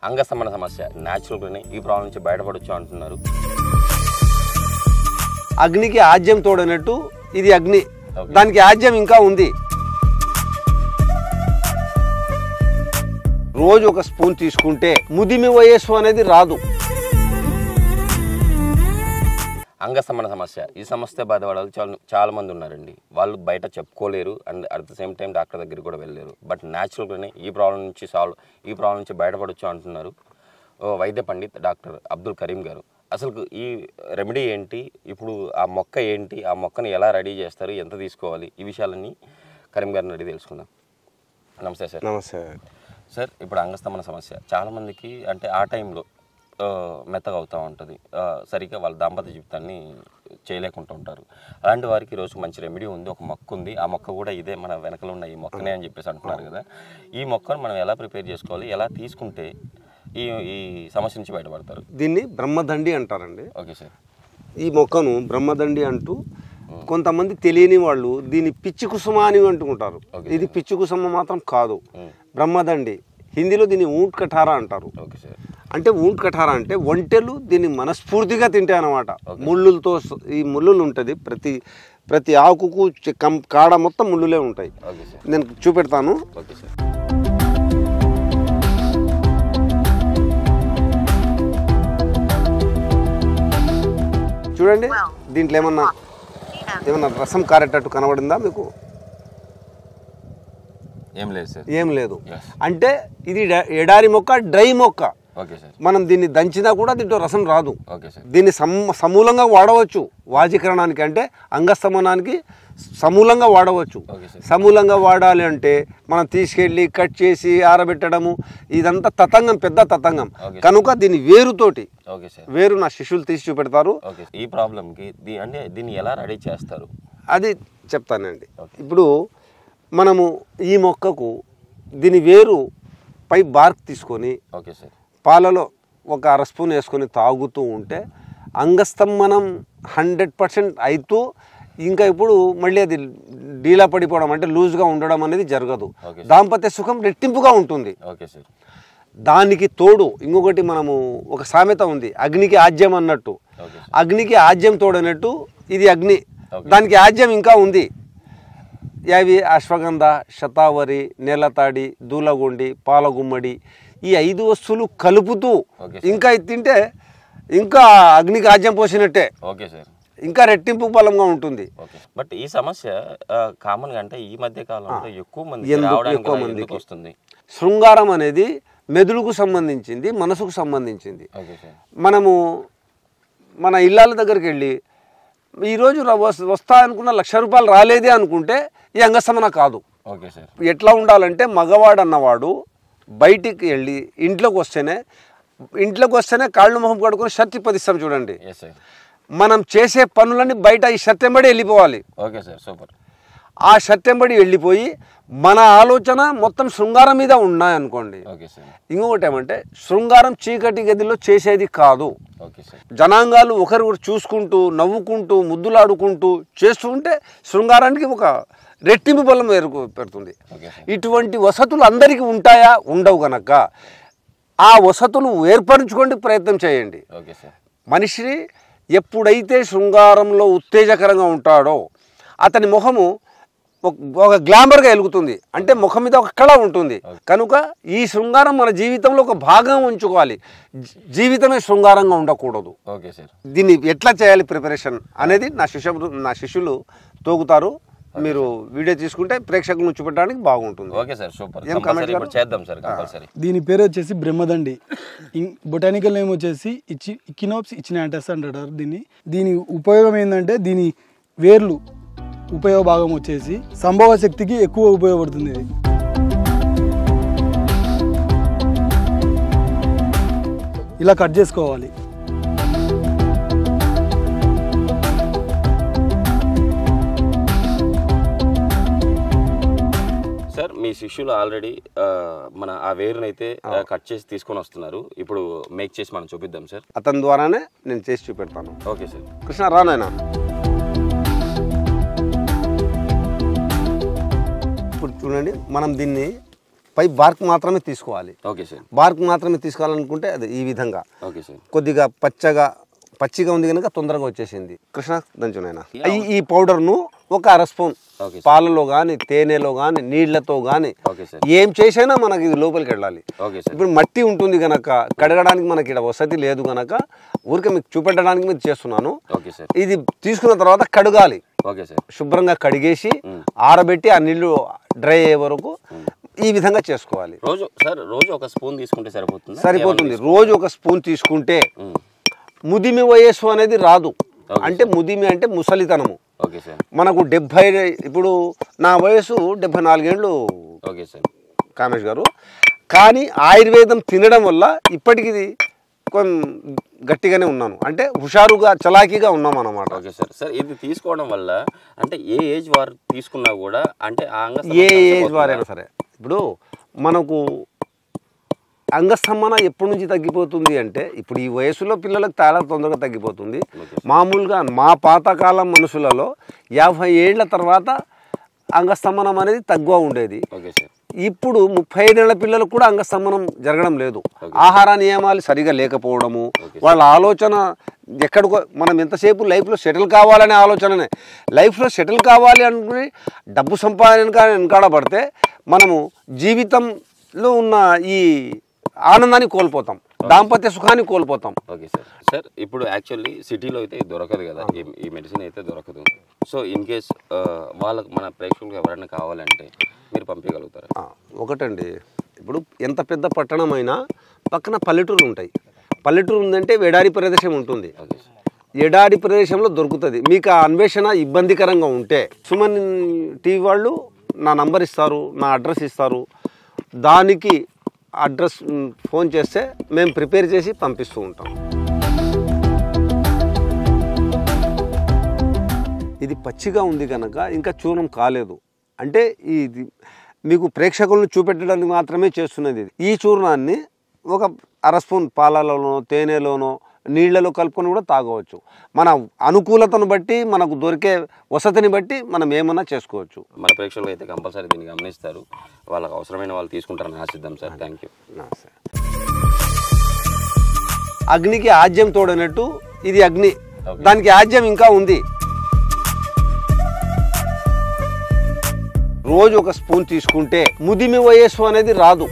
అంగస్తంభన సమస్య న్యాచురల్గానే ఈ ప్రాబ్లం నుంచి బయటపడొచ్చు అంటున్నారు. అగ్నికి ఆజ్యం తోడనట్టు ఇది అగ్ని, దానికి ఆజ్యం ఇంకా ఉంది. రోజు ఒక స్పూన్ తీసుకుంటే ముదిమి వయస్సు అనేది రాదు. అంగస్తంభన సమస్య ఈ సమస్య బాధపడాలి చాలా మంది ఉన్నారండి. వాళ్ళు బయట చెప్పుకోలేరు and at the same time doctor దగ్గరికి కూడా వెళ్ళలేరు. బట్ న్యాచురల్గానే ఈ ప్రాబ్లం నుంచి బయటపడొచ్చు అంటున్నారు వైద్య పండిత్ డాక్టర్ అబ్దుల్ కరీం గారు. అసలు ఈ రెమెడీ ఏంటి, ఇప్పుడు ఆ మొక్క ఏంటి, ఆ మొక్కని ఎలా రెడీ చేస్తారు, ఎంత తీసుకోవాలి, ఈ విషయాలన్నీ కరీం గారిని రెడీ తెలుసుకుందాం. నమస్తే సార్. నమస్తే సార్. ఇప్పుడు అంగస్తంభన సమస్య చాలామందికి అంటే ఆ టైంలో మెత్తగా అవుతూ ఉంటుంది, సరిగ్గా వాళ్ళ దాంపత్య జీవితాన్ని చేయలేకుండా ఉంటారు. అలాంటి వారికి ఈరోజు మంచి రెమెడీ ఉంది, ఒక మొక్క ఉంది. ఆ మొక్క కూడా ఇదే మన వెనకలో ఉన్న ఈ మొక్కనే అని చెప్పేసి అంటున్నారు కదా. ఈ మొక్కను మనం ఎలా ప్రిపేర్ చేసుకోవాలి, ఎలా తీసుకుంటే ఈ ఈ సమస్య నుంచి బయటపడతారు? దీన్ని బ్రహ్మదండి అంటారండి. Okay sir. ఈ మొక్కను బ్రహ్మదండి అంటూ కొంతమంది తెలియని వాళ్ళు దీన్ని పిచ్చి కుసుమ అని అంటుకుంటారు. ఇది పిచ్చి కుసుమ మాత్రం కాదు, బ్రహ్మదండి. హిందీలో దీన్ని ఊంట్ కఠారా అంటారు. Okay sir. అంటే ఊంట్ కఠారా అంటే ఒంటెలు దీన్ని మనస్ఫూర్తిగా తింటాయి అన్నమాట. ముళ్ళులతో ఈ ముళ్ళులు ఉంటుంది, ప్రతి ఆకుకు కాడ మొత్తం ముళ్ళులే ఉంటాయి. నేను చూపెడతాను. Okay sir. చూడండి, దీంట్లో ఏమన్నా రసం కారేటట్టు కనబడిందా మీకు? ఏం లేదు సార్. ఏం లేదు. అంటే ఇది ఎడారి మొక్క, డ్రై మొక్క. Okay sir. మనం దీన్ని దంచినా కూడా దీంట్లో రసం రాదు. Okay sir. దీన్ని సమూలంగా వాడవచ్చు వాజీకరణానికి, అంటే అంగస్తంభనానికి సమూలంగా వాడవచ్చు. సమూలంగా వాడాలి అంటే మనం తీసుకెళ్ళి కట్ చేసి ఆరబెట్టడము ఇదంతా తతంగం, పెద్ద తతంగం. కనుక దీన్ని వేరుతోటి, వేరు నా శిష్యులు తీసి చూపెడతారు. ఈ ప్రాబ్లంకి అంటే దీన్ని ఎలా రెడీ చేస్తారు అది చెప్తానండి. ఇప్పుడు మనము ఈ మొక్కకు దీని వేరు పై బార్క్ తీసుకొని పాలలో ఒక అర స్పూన్ వేసుకొని తాగుతూ ఉంటే అంగస్తంభనం 100% అవుతూ ఇంకా ఇప్పుడు మళ్ళీ అది డీలా పడిపోవడం అంటే లూజ్గా ఉండడం అనేది జరగదు. దాంపత్య సుఖం రెట్టింపుగా ఉంటుంది. దానికి తోడు ఇంకొకటి, మనము ఒక సామెత ఉంది, అగ్నికి ఆజ్యం అన్నట్టు. అగ్నికి ఆజ్యం తోడనట్టు ఇది అగ్ని, దానికి ఆజ్యం ఇంకా ఉంది. అవి అశ్వగంధ, శతావరి, నేలతాడి, దూలగొండి, పాలగుమ్మడి ఈ 5 వస్తువులు కలుపుతూ ఇంకా తింటే ఇంకా అగ్నికి ఆజ్యం పోసినట్టే. Okay sir. ఇంకా రెట్టింపు బలంగా ఉంటుంది. బట్ ఈ సమస్య కామన్గా అంటే ఈ మధ్య కాలంలో ఎక్కువ మంది వస్తుంది. శృంగారం అనేది మెదడుకు సంబంధించింది, మనసుకు సంబంధించింది. మనము మన ఇళ్ళ దగ్గరికి వెళ్ళి ఈరోజు వస్తా అనుకున్న 1,00,000 రూపాయలు రాలేదే అనుకుంటే ఈ అంగస్తంభన కాదు. Okay sir. ఎట్లా ఉండాలంటే మగవాడు అన్నవాడు బయటికి వెళ్ళి ఇంట్లోకి వస్తేనే కాళ్ళు మొహం కడుకొని షర్ట్ పదిస్తాం చూడండి. మనం చేసే పనులన్నీ బయట ఈ షర్ట్ ఎంబడి వెళ్ళిపోవాలి. Okay sir, super. ఆ షర్ట్ ఎంబడి వెళ్ళిపోయి మన ఆలోచన మొత్తం శృంగారం మీద ఉన్నాయనుకోండి. ఇంకొకటి ఏమంటే శృంగారం చీకటి గదిలో చేసేది కాదు. జనాంగాలు ఒకరు చూసుకుంటూ నవ్వుకుంటూ ముద్దులాడుకుంటూ చేస్తూ ఉంటే శృంగారానికి ఒక రెట్టింపు బలం పెడుతుంది. ఇటువంటి వసతులు అందరికీ ఉంటాయా? ఉండవు. గనక ఆ వసతులు ఏర్పరచుకోండి, ప్రయత్నం చేయండి. మనిషి ఎప్పుడైతే శృంగారంలో ఉత్తేజకరంగా ఉంటాడో అతని ముఖము ఒక గ్లామర్గా వెలుగుతుంది, అంటే ముఖం మీద ఒక కళ ఉంటుంది. కనుక ఈ శృంగారం మన జీవితంలో ఒక భాగం ఉంచుకోవాలి. జీవితమే శృంగారంగా ఉండకూడదు. దీన్ని ఎట్లా చేయాలి ప్రిపరేషన్ అనేది నా శిష్యులు తోగుతారు. మీరు వీడియో తీసుకుంటే ప్రేక్షకులను చూపెట్టడానికి బాగుంటుంది. Okay sir, super. చేద్దాం సార్ కంపల్సరీ. దీని పేరు వచ్చేసి బ్రహ్మదండి, బొటానికల్ నేమ్ వచ్చేసి ఇకినోప్స్ ఇచినాటస్ అంటారు దీన్ని. దీని ఉపయోగం ఏంటంటే దీని వేర్లు ఉపయోగ భాగం వచ్చేసి సంభవ శక్తికి ఎక్కువ ఉపయోగపడుతుంది. ఇది ఇలా కట్ చేసుకోవాలి. సార్ మీ శిష్యులు ఆల్రెడీ మన ఆ వేరునైతే కట్ చేసి తీసుకొని వస్తున్నారు. ఇప్పుడు మేక్ చేసి మనం చూపిద్దాం సార్. అతని ద్వారానే నేను చేసి చూపెడతాను. Okay sir. కృష్ణ రానాయన. ఇప్పుడు చూడండి, మనం దీన్ని పై బార్క్ మాత్రమే తీసుకోవాలి. Okay sir. బార్క్ మాత్రమే తీసుకోవాలనుకుంటే అది ఈ విధంగా ఓకే సార్. కొద్దిగా పచ్చిగా ఉంది కనుక తొందరగా వచ్చేసింది. కృష్ణ దంచునైనా ఈ పౌడర్ను ఒక అర స్పూన్ పాలలో కానీ తేనెలో కానీ నీళ్లతో కానీ ఏం చేసైనా మనకి ఇది లోపలికి వెళ్ళాలి. ఇప్పుడు మట్టి ఉంటుంది కనుక కడగడానికి మనకి ఇక్కడ వసతి లేదు కనుక ఊరికే మీకు చూపెట్టడానికి మీరు చేస్తున్నాను. ఇది తీసుకున్న తర్వాత కడగాలి. శుభ్రంగా కడిగేసి ఆరబెట్టి ఆ నీళ్లు డ్రై అయ్యే వరకు ఈ విధంగా చేసుకోవాలి. రోజు ఒక స్పూన్ తీసుకుంటే సరిపోతుంది. రోజు ఒక స్పూన్ తీసుకుంటే ముదిమి వయస్సు అనేది రాదు. అంటే ముదిమి అంటే ముసలితనము. మనకు 70 ఇప్పుడు నా వయసు 74 ఏళ్ళు కామేష్ గారు. కానీ ఆయుర్వేదం తినడం వల్ల ఇప్పటికి కొంచెం గట్టిగానే ఉన్నాను. అంటే హుషారుగా చలాకీగా ఉన్నాం అన్నమాట. Okay sir. సార్ ఇది తీసుకోవడం వల్ల అంటే ఏ ఏజ్ వారు తీసుకున్నా కూడా అంటే ఏ ఏజ్ వారైనా సరే ఇప్పుడు మనకు అంగస్తంభన ఎప్పటి నుంచి తగ్గిపోతుంది అంటే ఇప్పుడు ఈ వయసులో పిల్లలకు చాలా తొందరగా తగ్గిపోతుంది. మామూలుగా మా పాతకాలం మనుషులలో 50 ఏళ్ల తర్వాత అంగస్తంభనం అనేది తక్కువ ఉండేది. ఇప్పుడు 35 ఏళ్ల పిల్లలకు కూడా అంగస్తంభనం జరగడం లేదు. ఆహార నియమాలు సరిగా లేకపోవడము, వాళ్ళ ఆలోచన ఎక్కడికో మనం ఎంతసేపు లైఫ్లో సెటిల్ కావాలనే ఆలోచననే. లైఫ్లో సెటిల్ కావాలి అనుకుని డబ్బు సంపాదన వెనకాడబడితే మనము జీవితంలో ఉన్న ఈ ఆనందాన్ని కోల్పోతాం, దాంపత్య సుఖాన్ని కోల్పోతాం. Okay sir. సార్ ఇప్పుడు యాక్చువల్లీ సిటీలో అయితే దొరకదు కదా, ఈ మెడిసిన్ అయితే దొరకదు. సో ఇన్ కేస్ వాళ్ళకు మన ప్రేక్షకులకు ఎవరైనా కావాలంటే మీరు పంపించగలుగుతారా? ఒకటండి, ఇప్పుడు ఎంత పెద్ద పట్టణం అయినా పక్కన పల్లెటూరు ఉంటాయి. పల్లెటూరు ఉందంటే ఎడారి ప్రదేశం ఉంటుంది. ఎడారి ప్రదేశంలో దొరుకుతుంది. మీకు ఆ అన్వేషణ ఇబ్బందికరంగా ఉంటే సుమన్ టీవీ వాళ్ళు నా నంబర్ ఇస్తారు, నా అడ్రస్ ఇస్తారు. దానికి అడ్రస్ ఫోన్ చేస్తే మేము ప్రిపేర్ చేసి పంపిస్తూ ఉంటాం. ఇది పచ్చిగా ఉంది కనుక ఇంకా చూర్ణం కాలేదు. అంటే ఇది మీకు ప్రేక్షకులను చూపెట్టడానికి మాత్రమే చేస్తున్నది. ఈ చూర్ణాన్ని ఒక అర స్పూన్ పాలలోనో తేనెలోనో నీళ్లలో కలుపుకొని కూడా తాగవచ్చు. మన అనుకూలతను బట్టి, మనకు దొరికే వసతిని బట్టి మనం ఏమన్నా చేసుకోవచ్చు. మన ప్రేక్షకులు అయితే కంపల్సరీ దీన్ని గమనిస్తారు. వాళ్ళకి అవసరమైన వాళ్ళు తీసుకుంటారని ఆశిద్దాం సార్. Thank you. అగ్నికి ఆజ్యం తోడనట్టు ఇది అగ్ని, దానికి ఆజ్యం ఇంకా ఉంది. రోజు ఒక స్పూన్ తీసుకుంటే ముదిమి వయస్సు అనేది రాదు.